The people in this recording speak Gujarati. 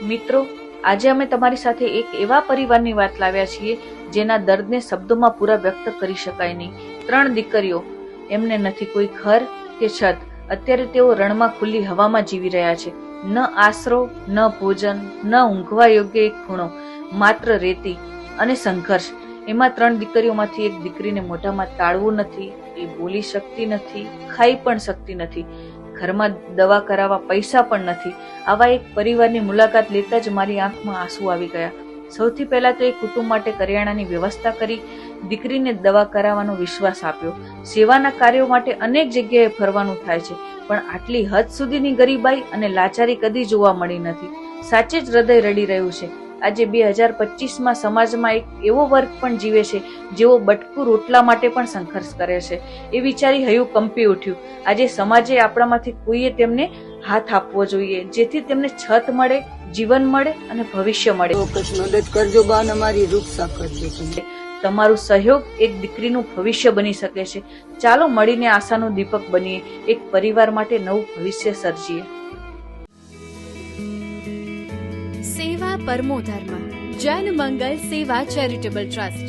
મિત્રો, આજે અમે તમારી સાથે એક એવા પરિવારની વાત લાવ્યા છીએ જેના દર્દને શબ્દોમાં પૂરા વ્યક્ત કરી શકાય નહીં. 3 દીકરીઓ, એમને નથી કોઈ ઘર કે છત. અત્યારે તેઓ રણમાં ખુલ્લી હવામાં જીવી રહ્યા છે. ન આશરો, ન ભોજન, ન ઊંઘવા યોગ્ય એક ખૂણો, માત્ર રેતી અને સંઘર્ષ. એમાં 3 દીકરીઓમાંથી એક દીકરીને મોઢામાં તાળવું નથી, એ બોલી શકતી નથી, ખાઈ પણ શકતી નથી, ઘરમાં દવા કરાવવા પૈસા પણ નથી. આવા એક પરિવારની મુલાકાત લેતા જ મારી આંખમાં આંસુ આવી ગયા. સૌથી પહેલા તો એ કુટુંબ માટે કરિયાણાની વ્યવસ્થા કરી, દીકરીને દવા કરાવવાનો વિશ્વાસ આપ્યો. સેવાના કાર્યો માટે અનેક જગ્યાએ ફરવાનું થાય છે, પણ આટલી હદ સુધીની ગરીબાઈ અને લાચારી કદી જોવા મળી નથી. સાચે જ હૃદય રડી રહ્યું છે. આજે 2025માં સમાજમાં એક એવો વર્ગ પણ જીવે છે જેઓ બટકું રોટલા માટે પણ સંઘર્ષ કરે છે. એ વિચારી હૈયું કંપી ઉઠ્યું. આજે સમાજે આપણામાંથી કોઈએ તેમને હાથ આપવો જોઈએ, જેથી તેમને છત મળે, જીવન મળે અને ભવિષ્ય મળે. મદદ કરજો બા, અમારી રક્ષા કરજો. તમારું સહયોગ એક દીકરીનું ભવિષ્ય બની શકે છે. ચાલો મળીને આશાનું દીપક બનીએ, એક પરિવાર માટે નવું ભવિષ્ય સર્જીએ. સેવા પરમો ધર્મ. જન મંગલ સેવા ચેરિટેબલ ટ્રસ્ટ.